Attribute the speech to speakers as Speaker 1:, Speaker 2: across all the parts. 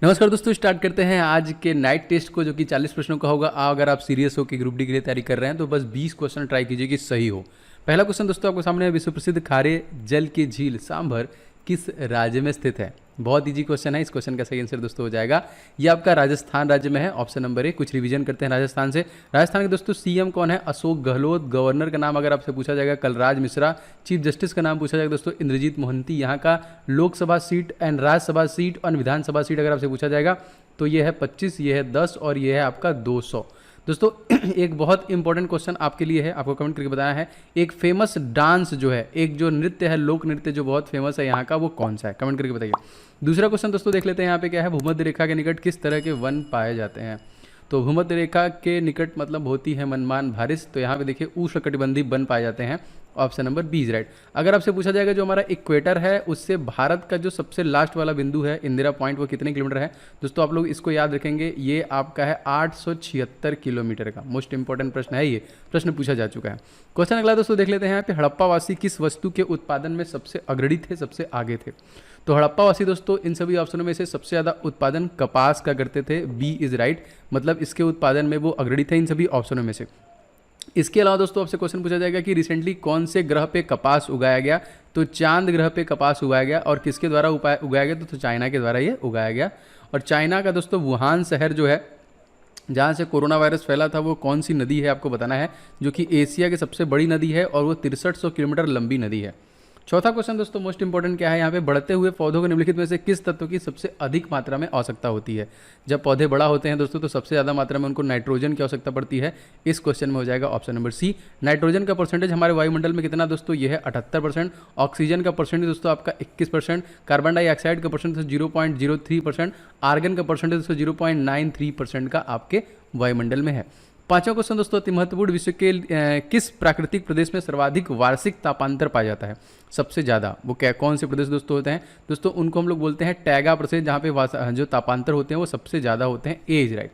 Speaker 1: नमस्कार दोस्तों, स्टार्ट करते हैं आज के नाइट टेस्ट को, जो कि 40 प्रश्नों का होगा। अगर आप सीरियस हो कि ग्रुप डी के लिए तैयारी कर रहे हैं तो बस 20 क्वेश्चन ट्राई कीजिए कि सही हो। पहला क्वेश्चन दोस्तों आपको सामने है, विश्व प्रसिद्ध खारे जल की झील सांभर किस राज्य में स्थित है? बहुत इजी क्वेश्चन है। इस क्वेश्चन का सही आंसर दोस्तों हो जाएगा, ये आपका राजस्थान राज्य में है, ऑप्शन नंबर ए। कुछ रिवीजन करते हैं राजस्थान से। राजस्थान के दोस्तों सीएम कौन है? अशोक गहलोत। गवर्नर का नाम अगर आपसे पूछा जाएगा कलराज मिश्रा। चीफ जस्टिस का नाम पूछा जाएगा दोस्तों इंद्रजीत मोहंती। यहाँ का Lok Sabha seat and Rajya Sabha seat और विधानसभा सीट अगर आपसे पूछा जाएगा तो ये है 25, ये है 10 और ये है आपका 200। दोस्तों एक बहुत इंपॉर्टेंट क्वेश्चन आपके लिए है, आपको कमेंट करके बताना है, एक फेमस डांस जो है, एक जो नृत्य है, लोक नृत्य जो बहुत फेमस है यहाँ का, वो कौन सा है? कमेंट करके बताइए। दूसरा क्वेश्चन दोस्तों देख लेते हैं यहाँ पे क्या है, भूमध्य रेखा के निकट किस तरह के वन पाए जाते हैं? तो भूमध्य रेखा के निकट मतलब होती है मनमान बारिश, तो यहाँ पे देखिए उष्णकटिबंधीय वन पाए जाते हैं, option number B is right. अगर आपसे पूछा जाएगा जो हमारा इक्वेटर है उससे भारत का जो सबसे लास्ट वाला बिंदु है इंदिरा पॉइंट, वो कितने किलोमीटर है? दोस्तों आप लोग इसको याद रखेंगे, ये आपका है 876 किलोमीटर का। मोस्ट इंपॉर्टेंट प्रश्न है, ये प्रश्न पूछा जा चुका है। क्वेश्चन अगला दोस्तों देख लेते हैं यहाँ पे, हड़प्पावासी किस वस्तु के उत्पादन में सबसे अग्रणी थे, सबसे आगे थे? तो हड़प्पावासी दोस्तों इन सभी ऑप्शनों में से सबसे ज़्यादा उत्पादन कपास का करते थे, बी इज राइट। मतलब इसके उत्पादन में वो अग्रणी थे इन सभी ऑप्शनों में से। इसके अलावा दोस्तों आपसे क्वेश्चन पूछा जाएगा कि रिसेंटली कौन से ग्रह पे कपास उगाया गया? तो चांद ग्रह पे कपास उगाया गया, और किसके द्वारा उगाया गया? तो चाइना के द्वारा ये उगाया गया। और चाइना का दोस्तों वुहान शहर जो है जहाँ से कोरोना वायरस फैला था, वो कौन सी नदी है आपको बताना है, जो कि एशिया की सबसे बड़ी नदी है और वो 6300 किलोमीटर लंबी नदी है। चौथा क्वेश्चन दोस्तों मोस्ट इंपॉर्टेंट क्या है यहाँ पे, बढ़ते हुए पौधों के निम्नलिखित में से किस तत्व की सबसे अधिक मात्रा में आवश्यकता होती है? जब पौधे बड़ा होते हैं दोस्तों तो सबसे ज़्यादा मात्रा में उनको नाइट्रोजन की आवश्यकता पड़ती है। इस क्वेश्चन में हो जाएगा ऑप्शन नंबर सी। नाइट्रोजन का परसेंटेज हमारे वायुमंडल में कितना दोस्तों? ये है 78%। ऑक्सीजन का परसेंटेज दोस्तों आपका 21%। कार्बन डाइऑक्साइड का परसेंटेज 0.03%। आर्गन का परसेंटेज दोस्तों 0.93% का आपके वायुमंडल में है। पांचवा क्वेश्चन दोस्तों अति महत्वपूर्ण, विश्व के किस प्राकृतिक प्रदेश में सर्वाधिक वार्षिक तापांतर पाया जाता है? सबसे ज़्यादा वो क्या कौन से प्रदेश दोस्तों होते हैं? दोस्तों उनको हम लोग बोलते हैं टैगा प्रदेश, जहाँ पे जो तापांतर होते हैं वो सबसे ज़्यादा होते हैं, ए इज राइट।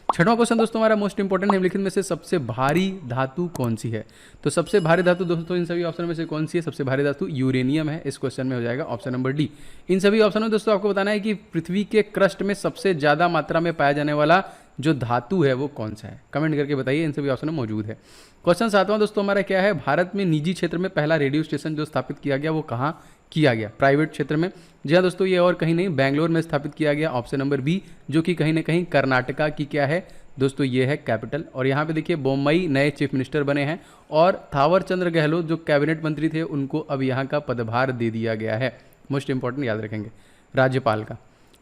Speaker 1: छठवां क्वेश्चन दोस्तों हमारा मोस्ट इंपॉर्टेंट, निम्नलिखित में से सबसे भारी धातु कौन सी है? तो सबसे भारी धातु दोस्तों इन सभी ऑप्शन में से कौन सी है? सबसे भारी धातु यूरेनियम है। इस क्वेश्चन में हो जाएगा ऑप्शन नंबर डी। इन सभी ऑप्शन में दोस्तों आपको बताना है कि पृथ्वी के क्रस्ट में सबसे ज़्यादा मात्रा में पाया जाने वाला जो धातु है वो कौन सा है? कमेंट करके बताइए, इन सभी ऑप्शन में मौजूद है। क्वेश्चन सातवां दोस्तों हमारा क्या है, भारत में निजी क्षेत्र में पहला रेडियो स्टेशन जो स्थापित किया गया वो कहाँ किया गया? प्राइवेट क्षेत्र में। जी हाँ दोस्तों, ये और कहीं नहीं, बेंगलोर में स्थापित किया गया, ऑप्शन नंबर बी, जो कि कहीं ना कहीं कर्नाटका की क्या है दोस्तों, ये है कैपिटल। और यहाँ पे देखिए बोम्मई नए चीफ मिनिस्टर बने हैं, और थावर चंद गहलोत जो कैबिनेट मंत्री थे उनको अब यहाँ का पदभार दे दिया गया है। मोस्ट इंपॉर्टेंट याद रखेंगे, राज्यपाल का।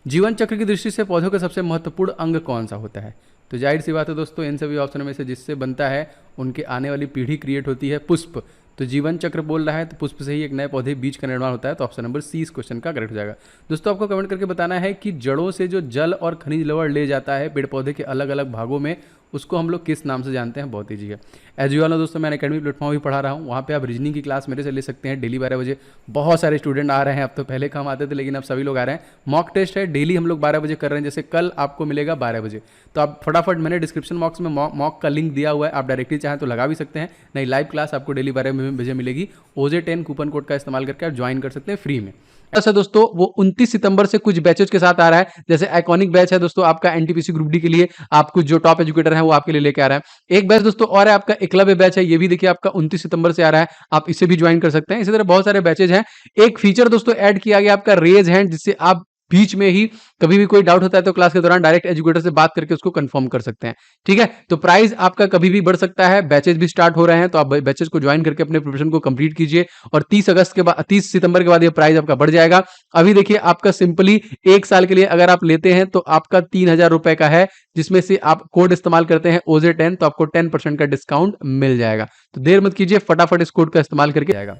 Speaker 1: जीवन चक्र की दृष्टि से पौधों का सबसे महत्वपूर्ण अंग कौन सा होता है? तो जाहिर सी बात है दोस्तों, इन सभी ऑप्शनों में से जिससे बनता है उनके आने वाली पीढ़ी क्रिएट होती है, पुष्प। तो जीवन चक्र बोल रहा है तो पुष्प से ही एक नए पौधे बीज का निर्माण होता है, तो ऑप्शन नंबर सी इस क्वेश्चन का करेक्ट हो जाएगा। दोस्तों आपको कमेंट करके बताना है कि जड़ों से जो जल और खनिज लवण ले जाता है पेड़ पौधे के अलग अलग भागों में, उसको हम लोग किस नाम से जानते हैं? बहुत ईजी है। एज यूल दोस्तों मैं अकेडमी प्लेटफॉर्म भी पढ़ा रहा हूँ, वहाँ पे आप रीजनिंग की क्लास मेरे से ले सकते हैं डेली 12 बजे। बहुत सारे स्टूडेंट आ रहे हैं, अब तो पहले कम आते थे लेकिन अब सभी लोग आ रहे हैं। मॉक टेस्ट है, डेली हम लोग 12 बजे कर रहे हैं, जैसे कल आपको मिलेगा 12 बजे। तो आप फटाफट, मैंने डिस्क्रिप्शन बॉक्स में मॉक का लिंक दिया हुआ है, आप डायरेक्टली चाहें तो लगा भी सकते हैं, नहीं लाइव क्लास आपको डेली 12 बजे मिलेगी। OJ10 कूपन कोड का इस्तेमाल करके आप ज्वाइन कर सकते हैं फ्री में। ऐसा दोस्तों वो 29 सितंबर से कुछ बैचेज के साथ आ रहा है, जैसे आइकॉनिक बैच है दोस्तों आपका एनटीपीसी ग्रुप डी के लिए, आप कुछ जो टॉप एजुकेटर हैं वो आपके लिए लेके आ रहा है। एक बैच दोस्तों और है आपका एकलव्य बैच है, ये भी देखिए आपका 29 सितंबर से आ रहा है, आप इसे भी ज्वाइन कर सकते हैं। इसी तरह बहुत सारे बैचेज हैं। एक फीचर दोस्तों ऐड किया गया आपका रेज हैंड, जिससे आप बीच में ही कभी भी कोई डाउट होता है तो क्लास के दौरान डायरेक्ट एजुकेटर से बात करके उसको कंफर्म कर सकते हैं। ठीक है, तो प्राइस आपका कभी भी बढ़ सकता है, बैचेज भी स्टार्ट हो रहे हैं, तो आप बैचेज को ज्वाइन करके अपने प्रिपरेशन को कंप्लीट कीजिए। और 30 सितंबर के बाद ये प्राइस आपका बढ़ जाएगा। अभी देखिए आपका सिंपली 1 साल के लिए अगर आप लेते हैं तो आपका 3000 रुपए का है, जिसमें से आप कोड इस्तेमाल करते हैं OJ10 तो आपको 10% का डिस्काउंट मिल जाएगा। तो देर मत कीजिए, फटाफट इस कोड का इस्तेमाल करके जाएगा।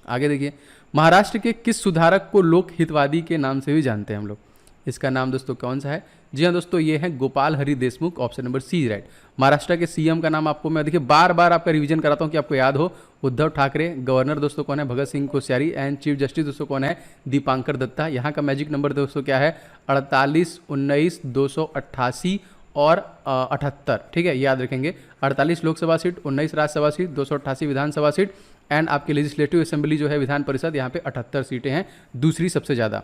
Speaker 1: आगे देखिए, महाराष्ट्र के किस सुधारक को लोक हितवादी के नाम से भी जानते हैं हम लोग? इसका नाम दोस्तों कौन सा है? जी हाँ दोस्तों, ये है Gopal Hari Deshmukh, option number C right. Maharashtra के सीएम का नाम आपको मैं देखिए बार बार आपका रिवीजन कराता हूँ कि आपको याद हो, उद्धव ठाकरे। गवर्नर दोस्तों कौन है? Bhagat Singh Koshyari. And chief justice दोस्तों कौन है? दीपांकर दत्ता। यहाँ का मैजिक नंबर दोस्तों क्या है? 48, 19, 288 और 78। ठीक है, याद रखेंगे, 48 Lok Sabha seat, 19 Rajya Sabha seat, 288 Vidhan Sabha seat, and आपकी लेजिस्लेटिव असेंबली जो है विधान परिषद, यहाँ पे 78 सीटें हैं, दूसरी सबसे ज़्यादा।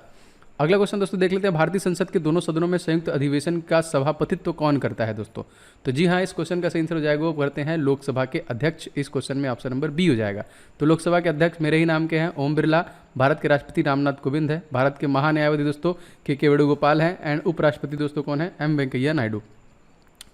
Speaker 1: अगला क्वेश्चन दोस्तों देख लेते हैं, भारतीय संसद के दोनों सदनों में संयुक्त अधिवेशन का सभापतित्व कौन करता है दोस्तों। तो जी हाँ, इस क्वेश्चन का सही आंसर हो जाएगा, वो करते हैं लोकसभा के अध्यक्ष। इस क्वेश्चन में ऑप्शन नंबर बी हो जाएगा। तो लोकसभा के अध्यक्ष मेरे ही नाम के हैं, ओम बिरला। भारत के राष्ट्रपति रामनाथ कोविंद है। भारत के महान्यायवादी दोस्तों के वेणुगोपाल हैं। एंड उपराष्ट्रपति दोस्तों कौन है, एम वेंकैया नायडू।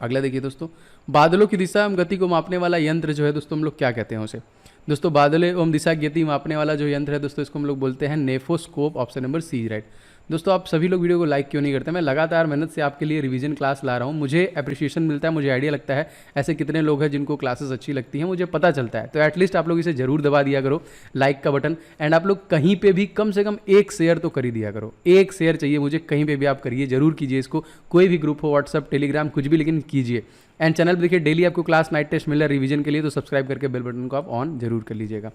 Speaker 1: अगला देखिए दोस्तों, बादलों की दिशा एवं गति को मापने वाला यंत्र जो है दोस्तों हम लोग क्या कहते हैं उसे। दोस्तों बादल एवं दिशा की गति मापने वाला जो यंत्र है दोस्तों, इसको हम लोग बोलते हैं nephoscope. Option number C right. दोस्तों आप सभी लोग वीडियो को लाइक क्यों नहीं करते। मैं लगातार मेहनत से आपके लिए रिवीजन क्लास ला रहा हूँ, मुझे अप्रिशिएशन मिलता है, मुझे आइडिया लगता है ऐसे कितने लोग हैं जिनको क्लासेस अच्छी लगती हैं, मुझे पता चलता है। तो एटलीस्ट आप लोग इसे जरूर दबा दिया करो लाइक का बटन। एंड आप लोग कहीं पे भी कम से कम एक शेयर तो कर ही दिया करो। एक शेयर चाहिए मुझे, कहीं पे भी आप करिए, जरूर कीजिए इसको। कोई भी ग्रुप हो, व्हाट्सअप, टेलीग्राम, कुछ भी, लेकिन कीजिए। एंड चैनल पर देखिए डेली आपको क्लास नाइट टेस्ट मिल रहा है रिवीजन के लिए, तो सब्सक्राइब करके बेल बटन को आप ऑन जरूर कर लीजिएगा।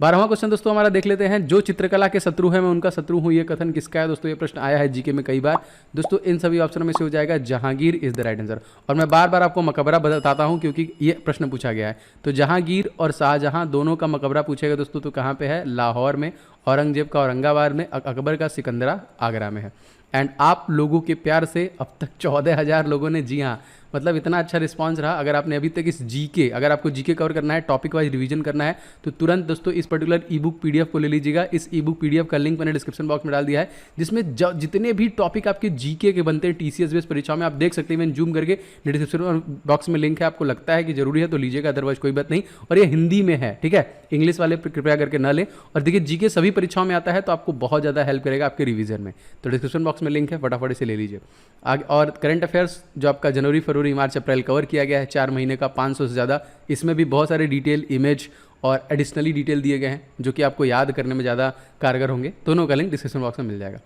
Speaker 1: 12वां क्वेश्चन दोस्तों हमारा देख लेते हैं, जो चित्रकला के शत्रु है मैं उनका शत्रु हूं, ये कथन किसका है दोस्तों। ये प्रश्न आया है जीके में कई बार दोस्तों। इन सभी ऑप्शनों में से हो जाएगा Jahangir is the right answer. और मैं बार बार आपको मकबरा बताता हूं क्योंकि ये प्रश्न पूछा गया है। तो जहांगीर और शाहजहां दोनों का मकबरा पूछेगा दोस्तों, तो कहाँ पे है, लाहौर में। औरंगजेब का औरंगाबाद में, अकबर का सिकंदरा आगरा में है। एंड आप लोगों के प्यार से अब तक 14,000 लोगों ने, जी हाँ मतलब इतना अच्छा रिस्पांस रहा। अगर आपने अभी तक इस जीके, अगर आपको जीके कवर करना है, टॉपिक वाइज रिवीजन करना है, तो तुरंत दोस्तों इस पर्टिकुलर ई बुक पीडीएफ को ले लीजिएगा। इस ई बुक पीडीएफ का लिंक मैंने डिस्क्रिप्शन बॉक्स में डाल दिया है, जिसमें जितने भी टॉपिक आपके जीके के बनते हैं टीसीएस बेस्ड परीक्षाओं में, आप देख सकते हैं। मैंने जूम करके डिस्क्रिप्शन बॉक्स में लिंक है, आपको लगता है कि जरूरी है तो लीजिएगा, अदरवाइज कोई बात नहीं। और ये हिंदी में है, ठीक है, इंग्लिश वाले कृपया करके ना लें। और देखिए जीके सभी परीक्षाओं में आता है, तो आपको बहुत ज़्यादा हेल्प करेगा आपके रिवीजन में। तो डिस्क्रिप्शन बॉक्स में लिंक है, फटाफट से ले लीजिए। आगे और करंट अफेयर्स जो आपका जनवरी, फरवरी, मार्च, अप्रैल कवर किया गया है 4 महीने का, 500 से ज़्यादा। इसमें भी बहुत सारे डिटेल, इमेज और एडिशनली डिटेल दिए गए हैं, जो कि आपको याद करने में ज़्यादा कारगर होंगे। दोनों का लिंक डिस्क्रिप्शन बॉक्स में मिल जाएगा।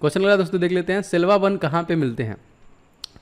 Speaker 1: क्वेश्चन लगा दोस्तों देख लेते हैं, सिल्वा वन कहाँ पे मिलते हैं।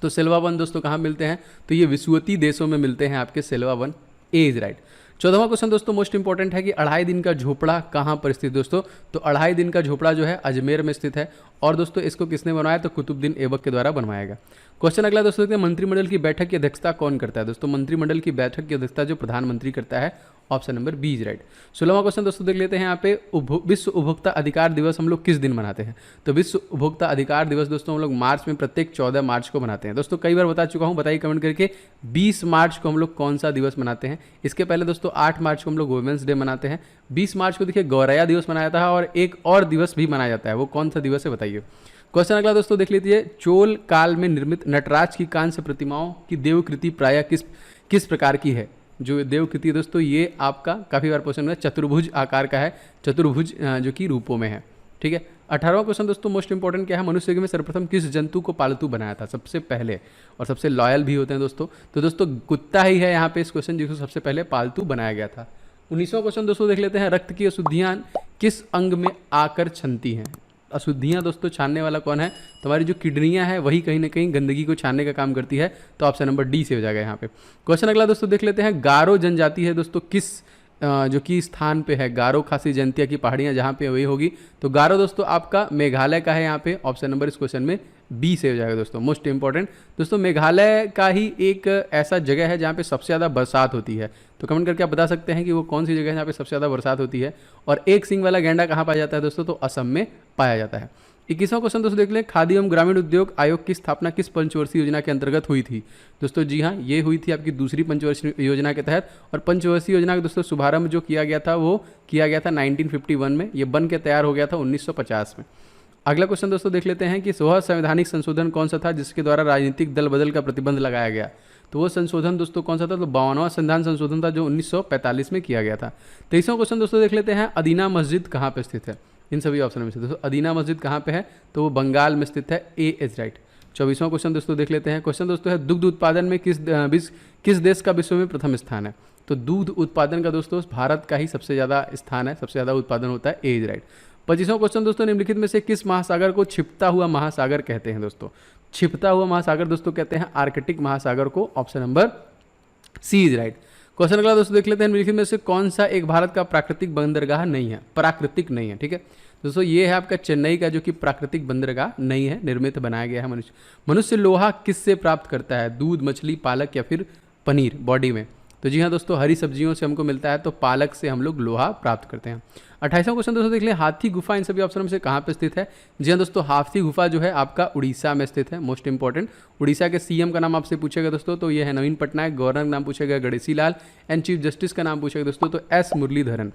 Speaker 1: तो सिल्वा वन दोस्तों कहाँ मिलते हैं, तो ये विषुवतीय देशों में मिलते हैं आपके सिल्वा वन। A is right. 14वां क्वेश्चन दोस्तों मोस्ट इंपॉर्टेंट है कि 2.5 दिन का झोपड़ा कहाँ पर स्थित दोस्तों। तो 2.5 दिन का झोपड़ा जो है अजमेर में स्थित है। और दोस्तों इसको किसने बनवाया, तो कुतुबुद्दीन ऐबक के द्वारा बनवाया गया। क्वेश्चन अगला दोस्तों देखते हैं, मंत्रिमंडल की बैठक की अध्यक्षता कौन करता है दोस्तों। मंत्रिमंडल की बैठक की अध्यक्षता जो प्रधानमंत्री करता है। Option number B is right. 16वां क्वेश्चन दोस्तों देख लेते हैं यहाँ पे, विश्व उपभोक्ता अधिकार दिवस हम लोग किस दिन मनाते हैं। तो विश्व उपभोक्ता अधिकार दिवस दोस्तों हम लोग मार्च में, प्रत्येक 14 मार्च को मनाते हैं। दोस्तों कई बार बता चुका हूँ, बताइए कमेंट करके 20 मार्च को हम लोग कौन सा दिवस मनाते हैं। इसके पहले दोस्तों 8 मार्च को हम लोग वुमेंस डे मनाते हैं। 20 मार्च को देखिए गौरैया दिवस मनाया जाता है, और एक और दिवस भी मनाया जाता है, वो कौन सा दिवस है बताइए। क्वेश्चन अगला दोस्तों देख लीजिए, चोल काल में निर्मित नटराज की कांस्य प्रतिमाओं की देवकृति प्रायः किस प्रकार की है। जो देवकृति है दोस्तों, ये आपका काफ़ी बार क्वेश्चन है, चतुर्भुज आकार का है, चतुर्भुज जो कि रूपों में है, ठीक है। 18वां क्वेश्चन दोस्तों मोस्ट इंपॉर्टेंट क्या है, मनुष्य में सर्वप्रथम किस जंतु को पालतू बनाया था सबसे पहले, और सबसे लॉयल भी होते हैं दोस्तों। तो दोस्तों कुत्ता ही है यहाँ पे इस क्वेश्चन जिसको सबसे पहले पालतू बनाया गया था। 19वां क्वेश्चन दोस्तों देख लेते हैं, रक्त की अशुद्धियाँ किस अंग में आकर छनती हैं। अशुद्धियाँ दोस्तों छानने वाला कौन है, तुम्हारी जो किडनियाँ है वही कहीं ना कहीं गंदगी को छानने का काम करती है। तो ऑप्शन नंबर डी से हो जाएगा यहाँ पे। क्वेश्चन अगला दोस्तों देख लेते हैं, गारो जनजाति है दोस्तों किस जो कि स्थान पे है। गारो खासी जयंतिया की पहाड़ियाँ जहाँ पे वही होगी। तो गारो दोस्तों आपका मेघालय का है यहाँ पे। ऑप्शन नंबर इस क्वेश्चन में बी से हो जाएगा दोस्तों। मोस्ट इंपॉर्टेंट दोस्तों, मेघालय का ही एक ऐसा जगह है जहाँ पे सबसे ज़्यादा बरसात होती है। तो कमेंट करके आप बता सकते हैं कि वो कौन सी जगह है जहाँ पे सबसे ज़्यादा बरसात होती है। और एक सींग वाला गैंडा कहाँ पाया जाता है दोस्तों, तो असम में पाया जाता है। 21वां क्वेश्चन दोस्तों देख लें, खादी एवं ग्रामीण उद्योग आयोग की स्थापना किस पंचवर्षीय योजना के अंतर्गत हुई थी। दोस्तों जी हाँ, ये हुई थी आपकी दूसरी पंचवर्षीय योजना के तहत। और पंचवर्षीय योजना का दोस्तों शुभारंभ जो किया गया था वो किया गया था 1951 में। ये बन के तैयार हो गया था 1950 में। अगला क्वेश्चन दोस्तों देख लेते हैं कि वह संवैधानिक संशोधन कौन सा था जिसके द्वारा राजनीतिक दल बदल का प्रतिबंध लगाया गया। तो वो संशोधन दोस्तों कौन सा था, तो 52वां संविधान संशोधन था जो 1945 में किया गया था। 23वां क्वेश्चन दोस्तों देख लेते हैं, अदीना मस्जिद कहाँ पे स्थित है। इन सभी ऑप्शन में से दोस्तों अदीना मस्जिद कहाँ पे है, तो वो बंगाल में स्थित है। A is right. 24वां क्वेश्चन दोस्तों देख लेते हैं। क्वेश्चन दोस्तों है, दुग्ध उत्पादन में किस देश का विश्व में प्रथम स्थान है। तो दूध उत्पादन का दोस्तों भारत का ही सबसे ज़्यादा स्थान है, सबसे ज़्यादा उत्पादन होता है। A is right. 25वां क्वेश्चन दोस्तों, निम्नलिखित में से किस महासागर को छिपता हुआ महासागर कहते हैं दोस्तों। छिपता हुआ महासागर दोस्तों कहते हैं आर्कटिक महासागर को। Option number C is right. Question अगला दोस्तों देख लेते हैं, निम्नलिखित में से कौन सा एक भारत का प्राकृतिक बंदरगाह नहीं है, प्राकृतिक नहीं है, ठीक है दोस्तों। ये है आपका चेन्नई का जो कि प्राकृतिक बंदरगाह नहीं है, निर्मित बनाया गया है। मनुष्य लोहा किससे प्राप्त करता है, दूध, मछली, पालक या फिर पनीर बॉडी में। तो जी हाँ दोस्तों, हरी सब्जियों से हमको मिलता है, तो पालक से हम लोग लोहा प्राप्त करते हैं। 28वां क्वेश्चन दोस्तों देख लें, हाथी गुफा इन सभी ऑप्शन में से कहाँ पे स्थित है। जी हाँ दोस्तों, हाथी गुफा जो है आपका उड़ीसा में स्थित है। मोस्ट इंपॉर्टेंट, उड़ीसा के सीएम का नाम आपसे पूछेगा दोस्तों, तो ये है नवीन पटनायक। गवर्नर का नाम पूछेगा Ganeshi Lal. And chief justice का नाम पूछेगा दोस्तों, तो एस मुरलीधरन।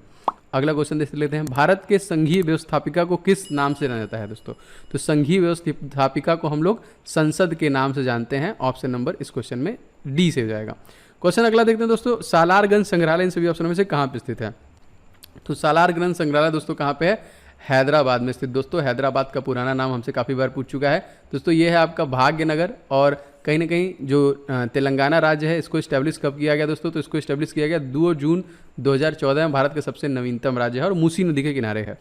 Speaker 1: अगला क्वेश्चन देख लेते हैं, भारत के संघीय व्यवस्थापिका को किस नाम से जाना जाता है दोस्तों। तो संघीय व्यवस्थापिका को हम लोग संसद के नाम से जानते हैं। ऑप्शन नंबर इस क्वेश्चन में डी से हो जाएगा। क्वेश्चन अगला देखते हैं दोस्तों, सालारगंज संग्रहालय इन सभी ऑप्शनों में से कहाँ पे स्थित है। तो सालारगंज संग्रहालय दोस्तों कहाँ पे है, हैदराबाद में स्थित। दोस्तों हैदराबाद का पुराना नाम हमसे काफ़ी बार पूछ चुका है दोस्तों, ये है आपका भाग्यनगर। और कहीं ना कहीं जो तेलंगाना राज्य है, इसको इस्टेब्लिश कब किया गया दोस्तों, तो इसको इस्टेब्लिश किया गया 2 जून 2014 में। भारत का सबसे नवीनतम राज्य है और मूसी नदी के किनारे है।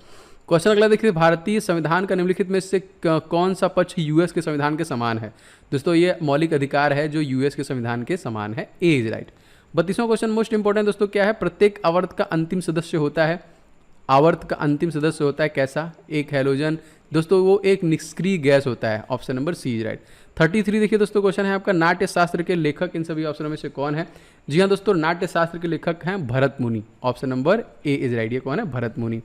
Speaker 1: क्वेश्चन अगला देखिए, भारतीय संविधान का निम्नलिखित में से कौन सा पक्ष यूएस के संविधान के समान है। दोस्तों ये मौलिक अधिकार है जो यूएस के संविधान के समान है। A is right. 32वां क्वेश्चन मोस्ट इंपॉर्टेंट दोस्तों क्या है, प्रत्येक आवर्त का अंतिम सदस्य होता है। आवर्त का अंतिम सदस्य होता है कैसा, एक हैलोजन। दोस्तों वो एक निष्क्रिय गैस होता है। Option number C is right. 33 देखिए दोस्तों, क्वेश्चन है आपका, नाट्य शास्त्र के लेखक इन सभी ऑप्शनों में से कौन है। जी हाँ दोस्तों, नाट्य शास्त्र के लेखक हैं भरत मुनि। Option number A is right. ये कौन है, भरत मुनि।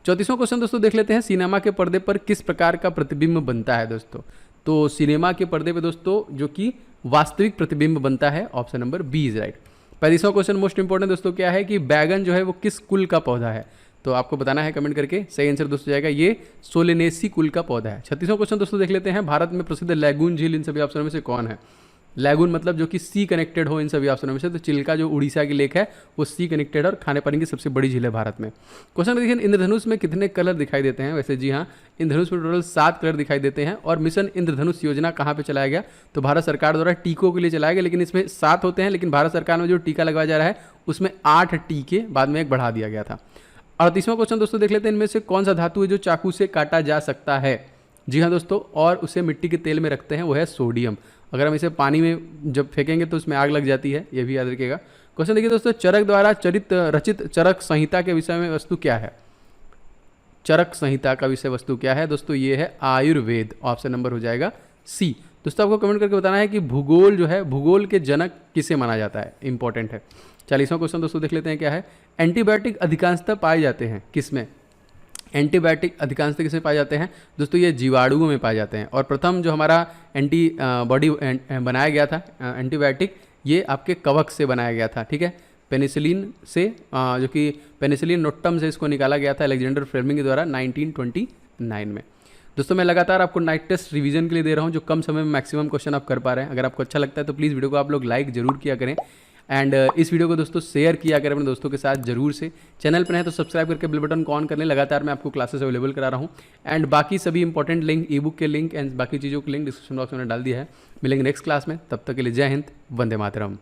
Speaker 1: 34वां क्वेश्चन दोस्तों देख लेते हैं, सिनेमा के पर्दे पर किस प्रकार का प्रतिबिंब बनता है दोस्तों। तो सिनेमा के पर्दे पर दोस्तों जो कि वास्तविक प्रतिबिंब बनता है। Option number B is right. 35वां क्वेश्चन मोस्ट इंपॉर्टेंट दोस्तों क्या है कि बैगन जो है वो किस कुल का पौधा है। तो आपको बताना है कमेंट करके। सही आंसर दोस्तों जाएगा ये सोलेनेसी कुल का पौधा है। 36वां क्वेश्चन दोस्तों देख लेते हैं, भारत में प्रसिद्ध लैगून झील इन सभी ऑप्शनों में से कौन है। लैगून मतलब जो कि सी कनेक्टेड हो इन सभी ऑप्शनों में से। तो चिल्का जो उड़ीसा की लेक है वो सी कनेक्टेड और खाने पानी की सबसे बड़ी झील है भारत में। क्वेश्चन देखिए, इंद्रधनुष में कितने कलर दिखाई देते हैं। वैसे जी हाँ, इंद्रधनुष में टोटल 7 कलर दिखाई देते हैं। और मिशन इंद्रधनुष योजना कहाँ पे चलाया गया, तो भारत सरकार द्वारा टीकों के लिए चलाया गया, लेकिन इसमें 7 होते हैं। लेकिन भारत सरकार में जो टीका लगवाया जा रहा है उसमें 8 टीके बाद में एक बढ़ा दिया गया था। 38वां क्वेश्चन दोस्तों देख लेते हैं, इनमें से कौन सा धातु है जो चाकू से काटा जा सकता है। जी हाँ दोस्तों, और उसे मिट्टी के तेल में रखते हैं, वो है सोडियम। अगर हम इसे पानी में जब फेंकेंगे तो उसमें आग लग जाती है, ये भी याद रखिएगा। क्वेश्चन देखिए दोस्तों, चरक द्वारा रचित चरक संहिता के विषय में वस्तु क्या है। चरक संहिता का विषय वस्तु क्या है दोस्तों, ये है आयुर्वेद। ऑप्शन नंबर हो जाएगा सी। दोस्तों आपको कमेंट करके बताना है कि भूगोल जो है, भूगोल के जनक किसे माना जाता है, इंपॉर्टेंट है। 40वां क्वेश्चन दोस्तों देख लेते हैं क्या है, एंटीबायोटिक अधिकांशतः पाए जाते हैं किसमें। एंटीबायोटिक अधिकांशतः किसमें पाए जाते हैं दोस्तों, ये जीवाणुओं में पाए जाते हैं। और प्रथम जो हमारा बॉडी बनाया गया था एंटीबायोटिक, ये आपके कवक से बनाया गया था। ठीक है, पेनिसिलिन से, जो कि पेनिसिलिन नोटम से इसको निकाला गया था अलेक्जेंडर फ्लेमिंग के द्वारा 1929 में। दोस्तों मैं लगातार आपको नाइट टेस्ट रिवीजन के लिए दे रहा हूँ, जो कम समय में मैक्सिमम क्वेश्चन आप कर पा रहे हैं। अगर आपको अच्छा लगता है तो प्लीज़ वीडियो को आप लोग लाइक जरूर किया करें। एंड इस वीडियो को दोस्तों शेयर किया करें अपने दोस्तों के साथ जरूर से। चैनल पर है तो सब्सक्राइब करके बेल बटन को ऑन कर लें। लगातार मैं आपको क्लासेस अवेलेबल करा रहा हूँ। एंड बाकी सभी इंपॉर्टेंट लिंक, ई बुक के लिंक एंड बाकी चीज़ों के लिंक डिस्क्रिप्शन बॉक्स में डाल दिया है। मिलेंगे नेक्स्ट क्लास में, तब तक के लिए जय हिंद, वंदे मातरम।